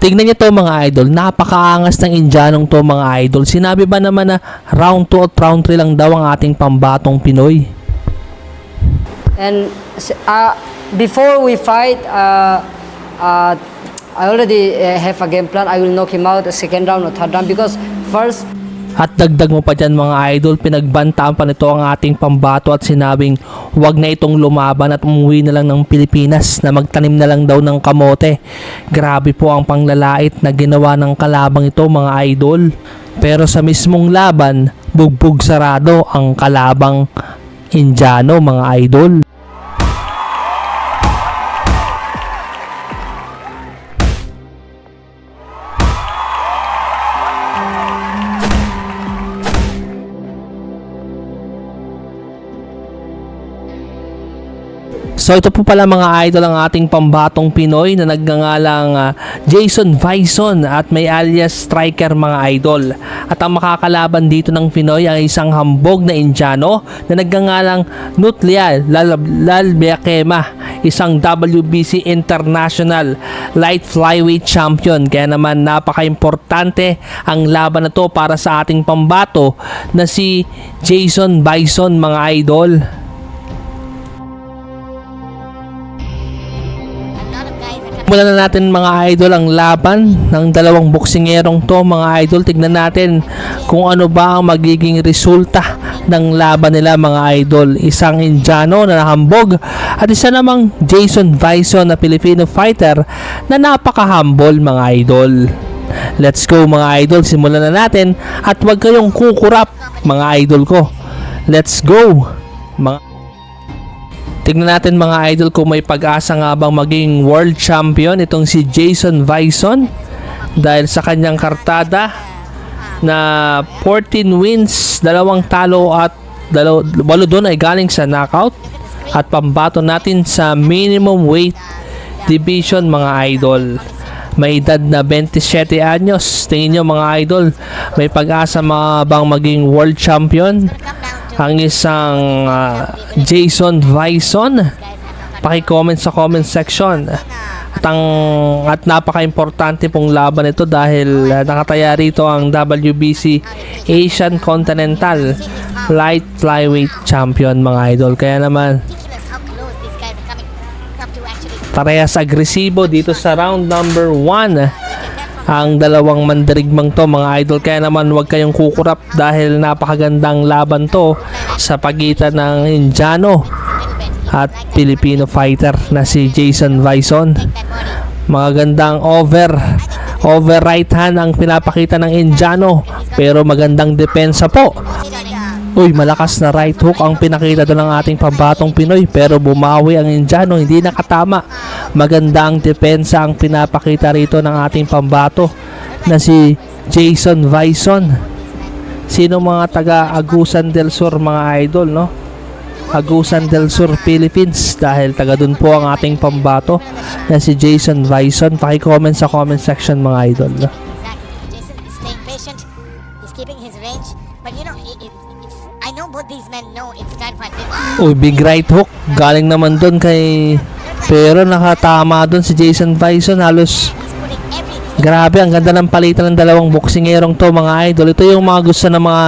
Tignan niyo to mga idol, napakaangas ng Indianong to mga idol. Sinabi ba naman na round 2 at round 3 lang daw ang ating pambatong Pinoy? And before we fight, I already have a game plan. I will knock him out the second round or third round because first. At dagdag mo pa dyan mga idol, pinagbantaan pa nito ang ating pambato at sinabing wag na itong lumaban at umuwi na lang ng Pilipinas na magtanim na lang daw ng kamote. Grabe po ang panglalait na ginawa ng kalabang ito mga idol. Pero sa mismong laban, bugbog sarado ang kalabang Indiano mga idol. So ito po pala mga idol ang ating pambatong Pinoy na nagngangalang Jason Vison at may alias Striker mga idol. At ang makakalaban dito ng Pinoy ay isang hambog na Indiano na nagngangalang Nutlia Lalbeakema, isang WBC International Light Flyweight Champion. Kaya naman napaka-importante ang laban na to para sa ating pambato na si Jason Vison mga idol. Mula na natin mga idol ang laban ng dalawang boksingerong to mga idol. Tignan natin kung ano ba ang magiging resulta ng laban nila mga idol. Isang Indiano na nahambog at isa namang Jason Vison na Filipino fighter na napaka-humble mga idol. Let's go mga idol, simulan na natin at huwag kayong kukurap mga idol ko. Let's go mga. Tignan natin mga idol kung may pag-asa nga bang maging world champion itong si Jason Vison dahil sa kanyang kartada na 14 wins, 2 talo at 8 doon ay galing sa knockout at pambato natin sa minimum weight division mga idol. May edad na 27 anyos. Tingin nyo mga idol, may pag-asa bang maging world champion ang isang Jason Vison? Paki-comment sa comment section. At napaka-importante pong laban ito dahil nakataya rito ang WBC Asian Continental Light Flyweight Champion mga idol. Kaya naman parehas agresibo dito sa round number 1 ang dalawang mandirigmang to mga idol. Kaya naman huwag kayong kukurap dahil napakagandang laban to sa pagitan ng Indiano at Filipino fighter na si Jason Vison. Magandang over right hand ang pinapakita ng Indiano pero magandang depensa po. Uy, malakas na right hook ang pinakita doon ng ating pambatong Pinoy pero bumawi ang Indiano, hindi nakatama. Magandang depensa ang pinapakita rito ng ating pambato na si Jason Vison. Sino mga taga Agusan del Sur mga idol, no? Agusan del Sur, Philippines, dahil taga doon po ang ating pambato na si Jason Vison. Paki-comment sa comment section mga idol, no? Jason is staying patient. He's keeping his range. But you know, I know both these men know it's time for them. Uy, big right hook. Galing naman doon kay... Pero nakatama doon si Jason Vison. Halos... Grabe, ang ganda ng palitan ng dalawang boksingerong to mga idol. Ito yung mga gusto ng mga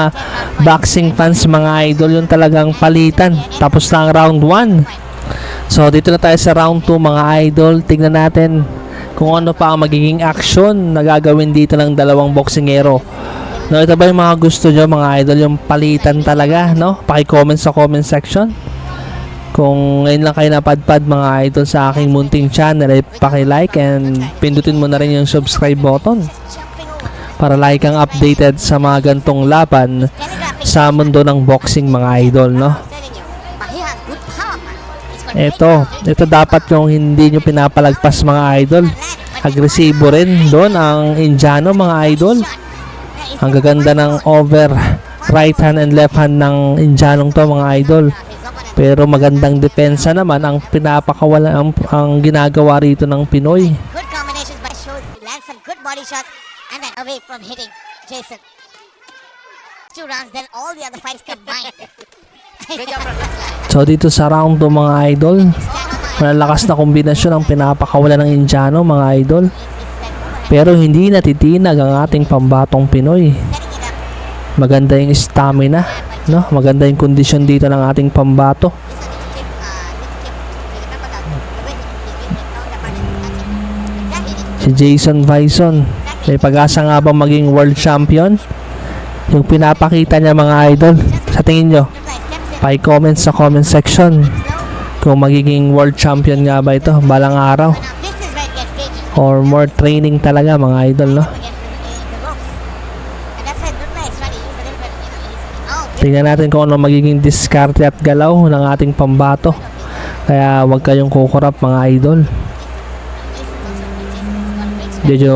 boxing fans mga idol. Yung talagang palitan. Tapos na ang round 1. So, dito na tayo sa round 2 mga idol. Tignan natin kung ano pa ang magiging action na gagawin dito ng dalawang boksingero. No, ito ba yung mga gusto nyo mga idol, yung palitan talaga, no? Paki-comment sa comment section. Kung ngayon lang kayo napadpad mga idol sa aking munting channel, ay paki-like and pindutin mo na rin yung subscribe button para like kang updated sa mga gantong laban sa mundo ng boxing mga idol, no? Ito dapat yung hindi nyo pinapalagpas mga idol. Agresibo rin doon ang Indiano mga idol. Ang gaganda ng over right hand and left hand ng Indianong to mga idol. Pero magandang depensa naman ang pinapakawala ang ginagawa rito ng Pinoy. Good combinations by shows. He lands some good body shots and then away from hitting Jason. 2 rounds, then all the other fights combined. So dito sa round 2 mga idol, malalakas na kombinasyon ang pinapakawala ng Indiano mga idol. Pero hindi natitinag ang ating pambatong Pinoy. Setting it up. Maganda yung stamina, no? Maganda yung kondisyon dito ng ating pambato. Si Jason Bison, may pag-asa nga ba maging world champion? Yung pinapakita niya mga idol, sa tingin nyo, pa-comment sa comment section kung magiging world champion nga ba ito balang araw This is where it gets dangerous or more training talaga mga idol, no? against the ropes. And that's why Nutla is trying to use a little bit, he's Tingnan natin kung ano magiging diskarte at galaw ng ating pambato. Kaya huwag kayong kukurap mga idol. Medyo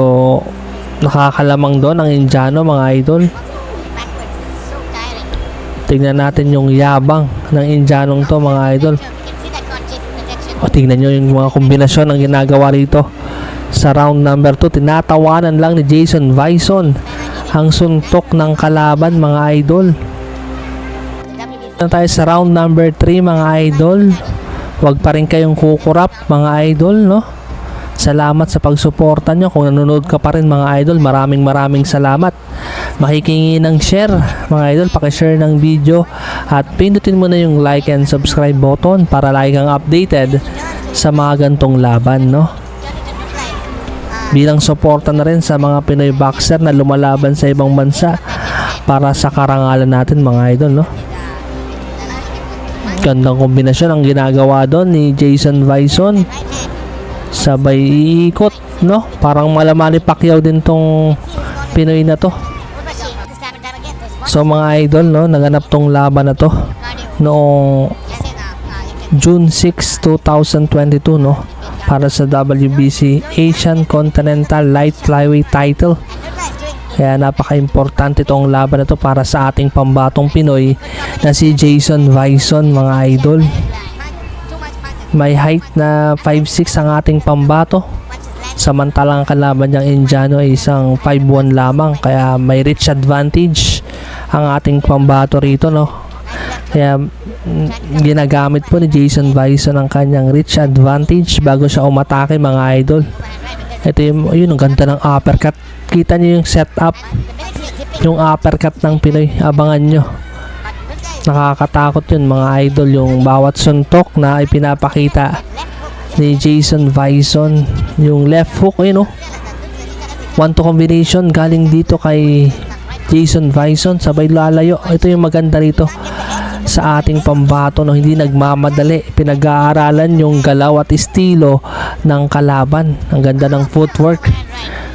nakakalamang doon ang Indiano mga idol. backwards. So tiring. Tingnan natin yung yabang ng Indianong to mga idol. You can see that God chases the Jackson. O tingnan nyo yung mga kombinasyon ng ginagawa rito. Sa round number 2, tinatawanan lang ni Jason Bison ang suntok ng kalaban mga idol. Na tayo sa round number 3 mga idol. Huwag pa rin kayong kukurap mga idol, no? Salamat sa pagsuporta nyo. Kung nanonood ka pa rin mga idol, maraming salamat. Makikingi ng share mga idol, pakishare ng video at pindutin mo na yung like and subscribe button para lagi kang updated sa mga gantong laban, no? Bilang suporta na rin sa mga Pinoy boxer na lumalaban sa ibang bansa para sa karangalan natin mga idol, no? Gandang kombinasyon ang ginagawa doon ni Jason Bison. Sabay iikot, no? Parang Manny Pacquiao din tong Pinoy na to. So mga idol, no, naganap tong laban na to noong June 6, 2022, no, para sa WBC Asian Continental Light Flyweight title. Kaya napaka-importante itong laban na to para sa ating pambatong Pinoy na si Jason Bison mga idol. May height na 5'6" ang ating pambato. Samantalang kalaban niyang Indiano ay isang 5'1" lamang. Kaya may reach advantage ang ating pambato rito, no? Kaya ginagamit po ni Jason Bison ang kanyang reach advantage bago siya umatake mga idol. Ito yun ang ganda ng uppercut. Kita niyo yung setup, yung uppercut ng Pinoy. Abangan nyo. Nakakatakot yun mga idol, yung bawat suntok na ipinapakita ni Jason Bison. Yung left hook, ayun, oh, 1-2 combination galing dito kay Jason Bison, sabay lalayo. Ito yung maganda rito sa ating pambato, no? Hindi nagmamadali, pinag-aaralan yung galaw at estilo ng kalaban. Ang ganda ng footwork,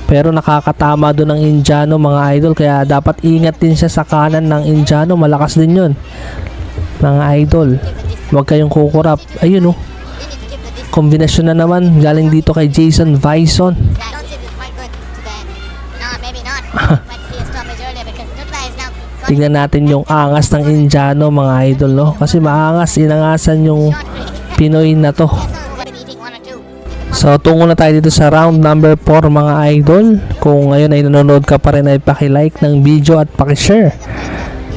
pero nakakatama doon ng Indiano mga idol, kaya dapat ingat din siya sa kanan ng Indiano. Malakas din yun mga idol, huwag kayong kukurap. Ayun, oh, kombinasyon na naman galing dito kay Jason Bison. Tingnan natin yung angas ng Indiano mga idol, no? Kasi maangas, inangasan yung Pinoy na to. So tungo na tayo dito sa round number 4 mga idol. Kung ngayon ay nanonood ka pa rin ay paki-like ng video at paki-share,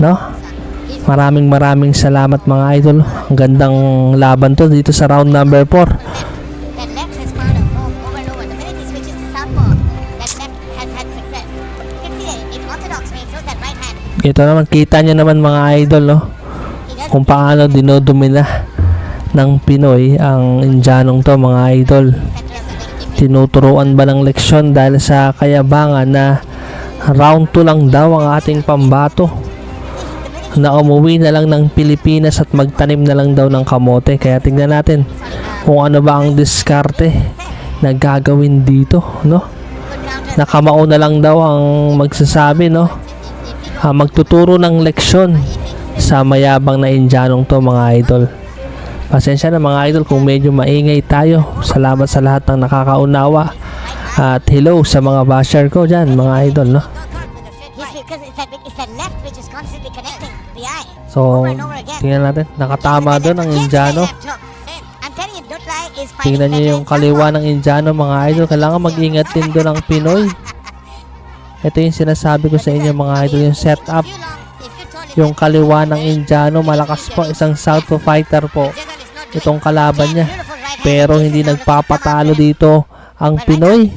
no? Maraming salamat mga idol. Ang gandang laban to dito sa round number 4. Ito naman, kita nyo naman mga idol, no? Kung paano dinodumina ng Pinoy ang Indianong to mga idol. Tinuturuan ba ng leksyon dahil sa kayabangan na round 2 lang daw ang ating pambato, na umuwi na lang ng Pilipinas at magtanim na lang daw ng kamote. Kaya tingnan natin kung ano ba ang diskarte na gagawin dito, no? Nakamao na lang daw ang magsasabi, no? Magtuturo ng leksyon sa mayabang na Indianong to mga idol. Pasensya na mga idol kung medyo maingay tayo. Salamat sa lahat ng nakakaunawa. At hello sa mga basher ko dyan mga idol, no? So, tingnan natin. Nakatama doon ang Indiano. Tingnan nyo yung kaliwa ng Indiano mga idol. Kailangan mag-ingat din doon ang Pinoy. Ito yung sinasabi ko sa inyo mga idol, yung setup, yung kaliwa ng Indiano, malakas po, isang southpaw fighter po itong kalaban niya, pero hindi nagpapatalo dito ang Pinoy.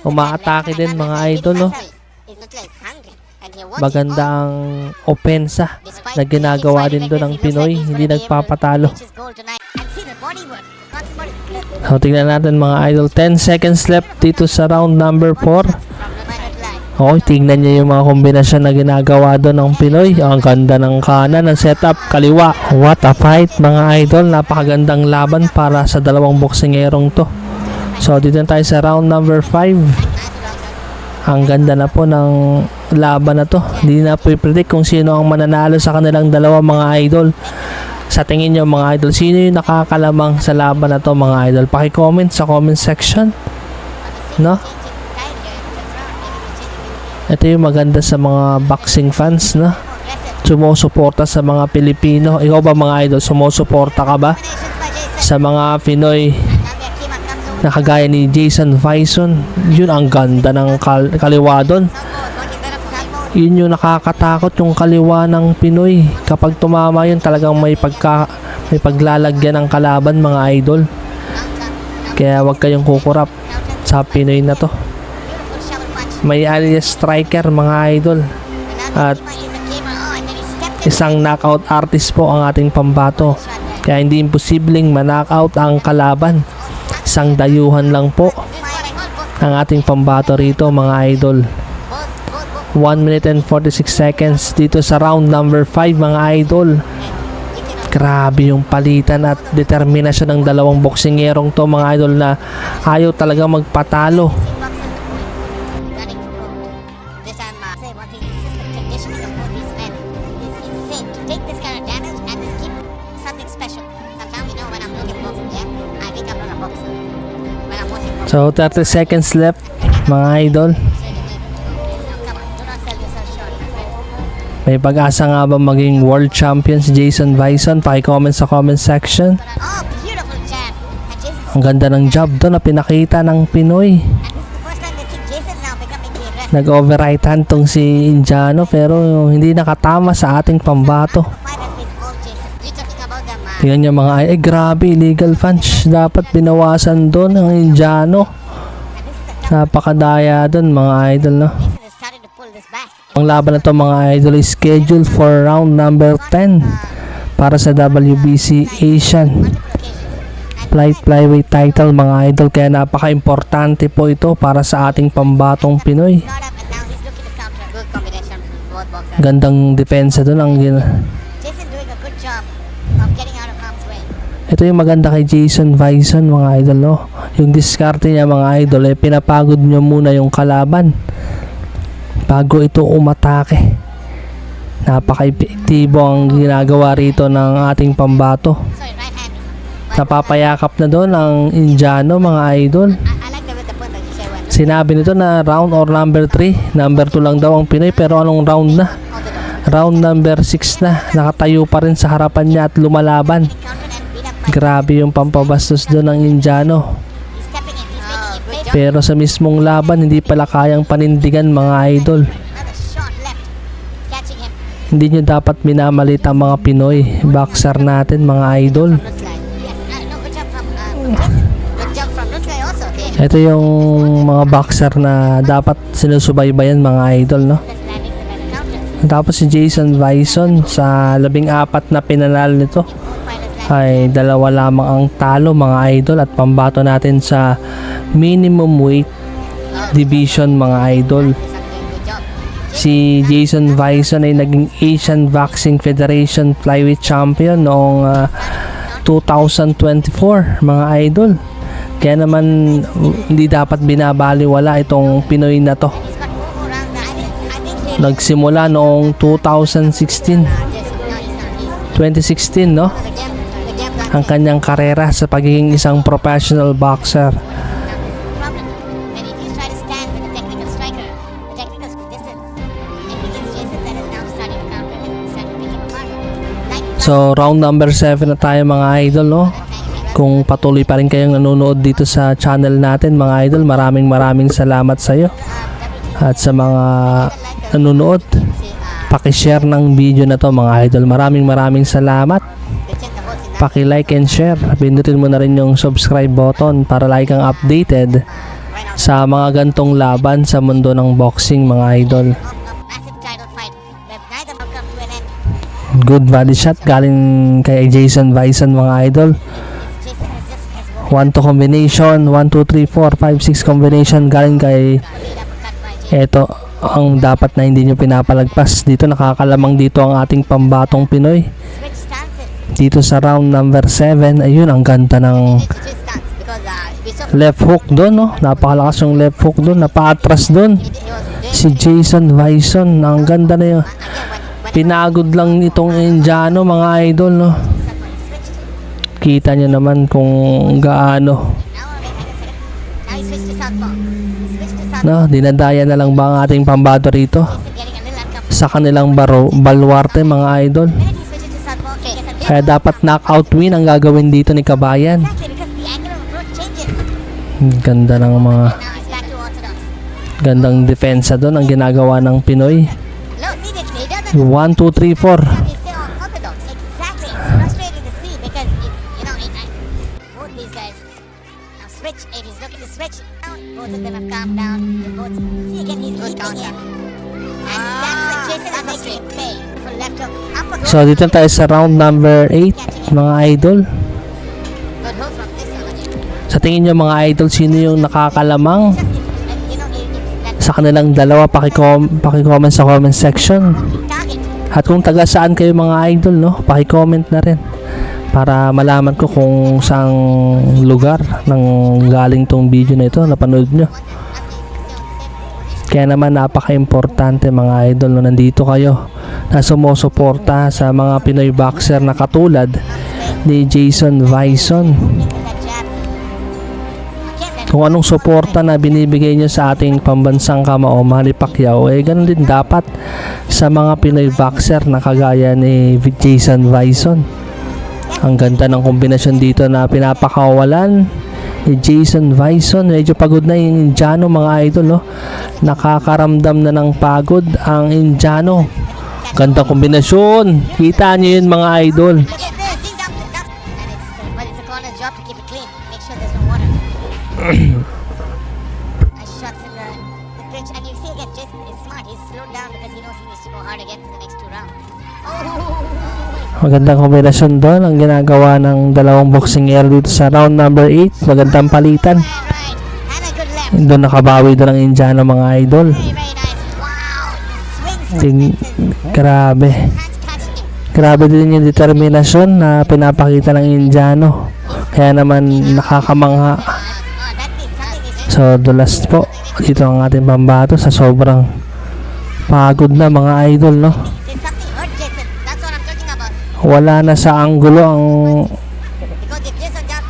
Umaatake din mga idol, no? Magandang opensa na ginagawa din doon ng Pinoy, hindi nagpapatalo. So tingnan natin mga idol, 10 seconds left dito sa round number 4. Okay, tingnan niyo yung mga kombinasyon na ginagawa doon ng Pinoy. Ang ganda ng kanan, ng setup, kaliwa. What a fight mga idol, napakagandang laban para sa dalawang boksingerong to. So dito na tayo sa round number 5. Ang ganda na po ng laban na to. Hindi na po i-predict kung sino ang mananalo sa kanilang dalawa mga idol. Sa tingin nyo mga idol, sino yung nakakalamang sa laban na to mga idol? Paki-comment sa comment section, no? Ito yung maganda sa mga boxing fans, no? Sumusuporta sa mga Pilipino. Ikaw ba mga idol, sumusuporta ka ba sa mga Pinoy na kagaya ni Jason Bison? Yun, ang ganda ng kaliwa doon. Yun yung nakakatakot, yung kaliwa ng Pinoy. Kapag tumama yun, talagang may paglalagyan ng kalaban mga idol. Kaya wag kayong kukurap sa Pinoy na to. May alias striker mga idol. At isang knockout artist po ang ating pambato. Kaya hindi imposibleng ma-knockout ang kalaban. Isang dayuhan lang po ang ating pambato rito mga idol. 1 minute and 46 seconds dito sa round number 5 mga idol. Grabe yung palitan at determinasyon ng dalawang boksingerong to mga idol na ayaw talaga magpatalo. So 30 seconds left mga idol. May pag-asa nga ba maging world champion si Jason Bison? Paki-comment sa comment section. Ang ganda ng jab doon na pinakita ng Pinoy. Nag-over right hand tong si Indiano pero hindi nakatama sa ating pambato. Tingnan niyo mga grabe, illegal punch. Dapat binawasan doon ang Indiano. Napakadaya doon mga idol, no? Ang laban na to mga idol is scheduled for round number 10 para sa WBC Asian Flyweight title mga idol. Kaya napaka-importante po ito para sa ating pambatong Pinoy. Gandang depensa doon ang ito yung maganda kay Jason Bison mga idol, no? Yung diskarte niya mga idol, pinapagod niyo muna yung kalaban bago ito umatake. Napaka-epektibo ang ginagawa rito ng ating pambato. Napapayakap na doon ang Indiano mga idol. Sinabi nito na round or number 3, number 2 lang daw ang Pinoy, pero anong round na? Round number 6 na. Nakatayo pa rin sa harapan niya at lumalaban. Grabe yung pampabastos doon ng Indiano. Pero sa mismong laban, hindi pala kayang panindigan mga idol. Hindi nyo dapat minamalit ang mga Pinoy boxer natin mga idol. Ito yung mga boxer na dapat sinusubaybayan mga idol, no? Tapos si Jason Bison sa 14 na pinanalo nito ay 2 lamang ang talo mga idol at pambato natin sa minimum weight division mga idol. Si Jason Bison ay naging Asian Boxing Federation Flyweight Champion noong 2024 mga idol. Kaya naman hindi dapat binabaliwala itong Pinoy na to. Nagsimula noong 2016 no? Ang kanyang karera sa pagiging isang professional boxer. So round number 7 na tayo mga idol, no? Kung patuloy pa rin kayong nanonood dito sa channel natin mga idol, maraming salamat sa iyo. At sa mga nanonood, paki-share ng video na to mga idol. Maraming salamat. Paki-like and share. Pindutin mo na rin yung subscribe button para lagi kang updated sa mga gantong laban sa mundo ng boxing, mga idol. Of a massive title fight that neither will come to an end. Good body shot galing kay Jason Bison, mga idol. Jason has woken 1-2 combination, 1-2-3-4-5-6 combination galing kay lead uppercut by Jason. eto ang dapat na hindi nyo pinapalagpas. Dito nakakalamang dito ang ating pambatong Pinoy. Switch stances. Dito sa round number 7, ayun ang ganda ng Need to switch stance because we saw left hook doon, no? Napakalakas yung left hook doon, napaatras doon. he was doing Si Jason Bison, ang ganda na yun. again when Pinagod lang itong Indiano, mga idol, no? someone switched. Kita nyo naman kung gaano, Now wait a second. Now he switched to southpaw. He switched to southpaw. no? Dinadaya na lang ba ang ating pambato rito Jason getting a little uncomfortable. sa kanilang baluarte, mga idol? The minute he switches to southpaw, he gets a Kaya dapat knockout win ang gagawin dito ni Kabayan. exactly because the angle of approach changes. Ganda ng mga Now he's back to orthodox. gandang depensa doon ang ginagawa ng Pinoy. Look, immediately he doesn't. 1, 2, 3, 4. He's still orthodox. Exactly. It's frustrating to see because it's, both these guys now switch. If he's looking to switch, now both of them have calmed down. They both see again. He's leaping in, and that's what Jason is making him pay for left hook uppercut. So dito tayo sa round number 8, mga idol. Good hook from this one again. Sa tingin nyo, mga idol, sino yung nakakalamang Just it's sa kanilang dalawa? Paki-comment sa comment section. that target. At kung taga saan kayo, mga idol, no? Paki-comment na rin para malaman ko kung saang lugar ng galing tong video na ito napanood nyo. Kaya naman napaka-importante, mga idol, no, nandito kayo na sumusuporta sa mga Pinoy boxer na katulad ni Jason Bison. That jab. Again, that Kung anong suporta na binibigay nyo sa ating pambansang kamao, Manny Pacquiao, ganun din dapat sa mga Pinoy boxer na kagaya ni Jason Bison. Ang ganda ng kombinasyon dito na pinapakawalan ni Jason Bison. Medyo pagod na yung Indiano, mga idol, no? Nakakaramdam na ng pagod ang Indiano. Ganda kombinasyon. Kita nyo yun, mga idol. Look at this. He's up. And but it's a corner job to keep it clean. Make sure there's no water. Nice shots in the clinch. And you see again, Jason is smart. He's slowed down because he knows he needs to go hard again for the next 2 rounds. Oh! Magandang kombinasyon doon ang ginagawa ng dalawang boxingero dito sa round number 8. Magandang palitan. Right. And a good left. Doon nakabawi doon ang Indiano, mga idol. Very, very nice. Wow. He swings for fences. Grabe. Hands catching him. Grabe din yung determinasyon na pinapakita ng Indiano. Kaya naman nakakamangha. Oh, that means something is So, dulas po. Dito ang ating pambato sa sobrang pagod na, mga idol, no? there's something hurt Jason. That's what I'm talking about. Wala na sa anggulo Because if Jason jump,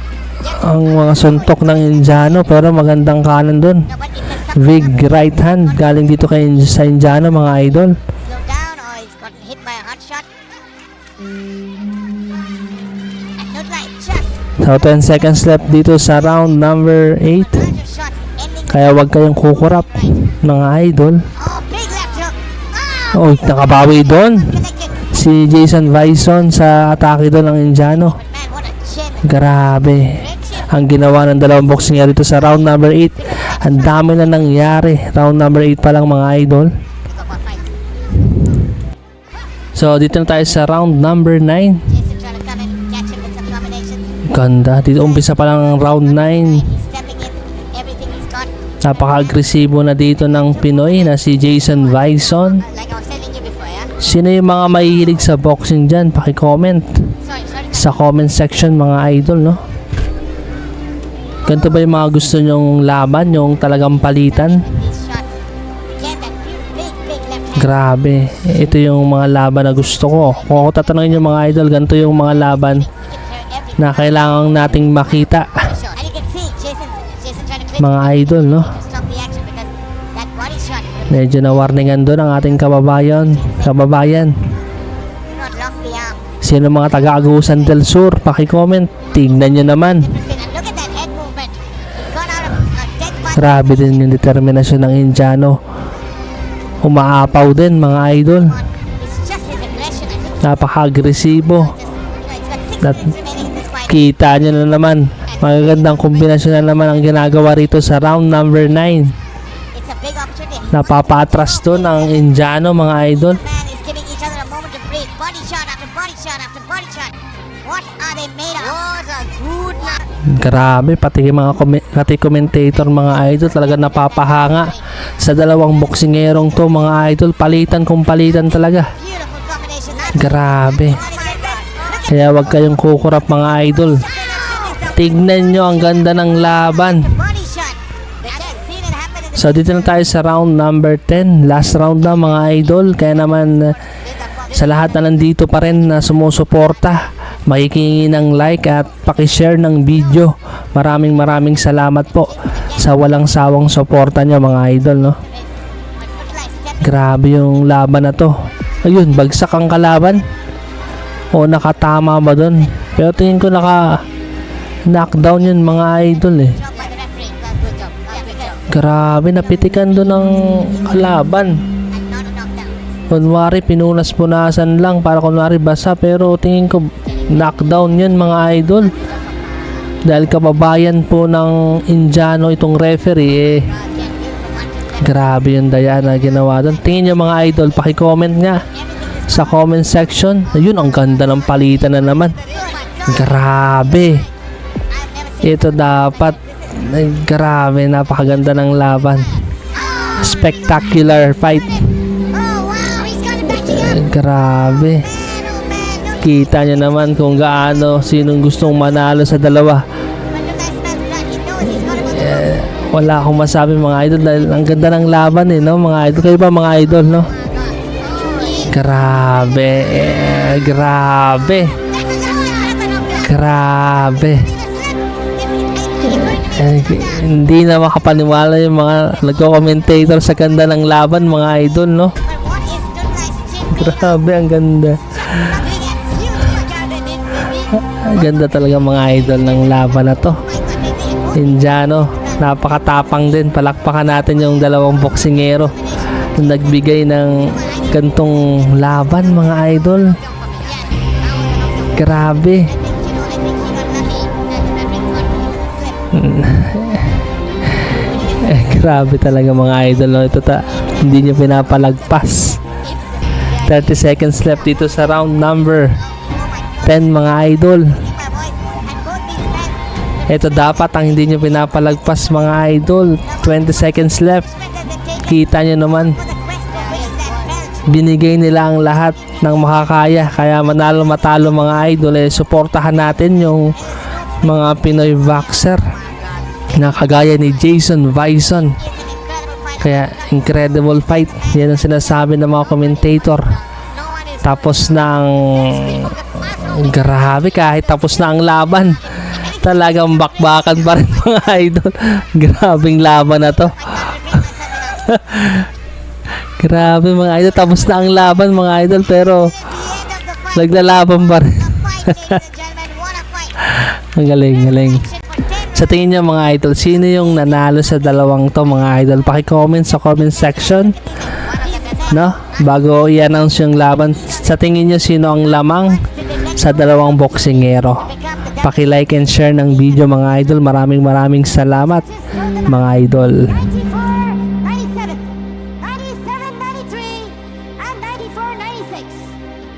ang mga suntok ng Indiano, pero magandang kanan doon. no, but if there's something Big right hand galing dito kay sa Indiano, mga idol. slow down or he's gotten hit by a hard shot. And look like just So, 10 seconds left dito sa round number 8. bunch of shots ending. Kaya wag kayong kukurap, mga idol. Oh, big left hook. Oh, Oh, nakabawi doon. connected. Si Jason Bison sa atake doon ng Indiano. But man, what a chin. Grabe. Great chin. Ang ginawa ng dalawang boxingero dito sa round number 8. Ang dami na nangyari. Round number 8 pa lang, mga idol. Pick up a fight. So, dito na tayo sa round number 9. Jason trying to come in, catch him with some combinations. Ganda. Dito umpisa pa lang ang round 9. He's stepping in everything he's got. Napaka-agresibo na dito ng Pinoy na si Jason Bison. Like I was telling you before, yeah? Sino yung mga mahihilig sa boxing dyan? Paki-comment Sorry. sa comment section, mga idol, no? Ganito ba yung mga gusto nyong laban? Yung talagang palitan? These shots. Again, that big left hand. Grabe. Ito yung mga laban na gusto ko. Kung ako tatanungin yung mga idol, ganito yung mga laban He can clear everything. na kailangan nating makita, Shot. And you can see Jason trying to clinch. mga idol, no? To stop the action because that body shot Medyo na-warningan doon ang ating kababayan. do not lock the arm. Sino mga taga-Agusan del Sur? Paki-comment. Tignan nyo naman. And look at that head movement. He got out of a dead body. Grabe din yung determinasyon ng Indiano. Umaapaw din, mga idol. It's just his aggression. I think Napaka-agresibo. it's got 6 That- minutes remaining in this fight. Kita nyo na naman. And Magagandang kombinasyon na naman ang ginagawa rito sa round number 9. It's a big opportunity. Napapatras doon ang Indiano mga idol. Man is giving each other a moment to breathe. Body shot after body shot after body shot. What are they made of? What a good man. Grabe, pati yung pati commentator mga idol talaga napapahanga sa dalawang boksingerong to mga idol. Palitan kung palitan talaga. Beautiful combination. Grabe. Kaya wag kayong kukurap mga idol. Tignan nyo ang ganda ng laban. Body shot. I've seen it happen in the So dito na tayo sa round number 10. Last round na mga idol. Kaya naman sa lahat na nandito pa rin na sumusuporta, makikingi ng like at pakishare ng video. Maraming salamat po sa walang sawang suporta nyo mga idol, no? Grabe yung laban na to. Ayun, bagsak ang kalaban. O nakatama ba dun? Pero tingin ko knockdown yun mga idol eh. job by the referee. Good job. Yeah, because Grabe, napitikan doon ng kalaban. I'm not a knockdown. Kunwari, pinunas-punasan lang para kunwari basa. Pero tingin ko, knockdown yun mga idol. Dahil kababayan po ng Indiano itong referee eh. Grabe yung daya na ginawa doon. Tingin nyo mga idol, pakicomment nga sa comment section. Ayun, ang ganda ng palitan na naman. Grabe. Ito dapat. Ay, grabe, napakaganda ng laban. Spectacular fight. Oh wow, he's got it backing up. Grabe. Man, oh man, no. Kita nyo naman kung gaano sinong gustong manalo sa dalawa. When the nice man's back, he knows he's got it on the Wala akong masabi mga idol dahil ang ganda ng laban eh, no? Mga idol, kayo ba mga idol, no? Grabe. Grabe. Grabe. Hindi na makapaniwala yung mga nagko-commentator sa ganda ng laban mga idol, no? Grabe, ang ganda. Ang ganda talaga mga idol ng laban na to. Indiano, napakatapang din. Palakpakan natin yung dalawang boksingero na nagbigay ng gantong laban mga idol. Grabe. Grabe talaga mga idol, no? Ito hindi nyo pinapalagpas. 30 seconds left dito sa round number 10 mga idol. Ito dapat ang hindi nyo pinapalagpas mga idol. 20 seconds left. Kita nyo naman, binigay nila ang lahat ng makakaya. Kaya manalo matalo mga idol, suportahan natin yung mga Pinoy boxer na kagaya ni Jason Bison. Kaya incredible fight, yan ang sinasabi ng mga commentator. Tapos ng grabe, kahit tapos na ang laban, talagang bakbakan pa rin mga idol. Grabing laban na to. Grabe mga idol, tapos na ang laban mga idol, pero naglalaban pa rin. Ang galing. Sa tingin niyo mga idol, sino yung nanalo sa dalawang to mga idol? Paki-comment sa comment section, no? Bago i-announce yung laban, sa tingin niyo sino ang lamang sa dalawang boksingero? Paki-like and share ng video mga idol. Maraming salamat mga idol. 94, 97, 97, 93, and 94, 96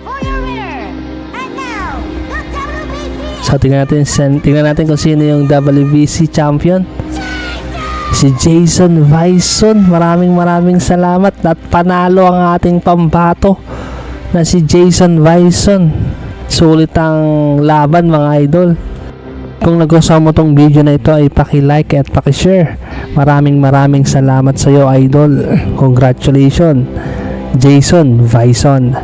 for your winner. And now, the WBC. So tingnan natin kung sino yung WBC champion. Si Jason Bison. Maraming salamat at panalo ang ating pambato na si Jason Bison. Sulit ang laban mga idol. Kung nagustuhan mo tong video na ito ay paki-like at paki-share. Maraming salamat sa iyo idol. Congratulations Jason Bison.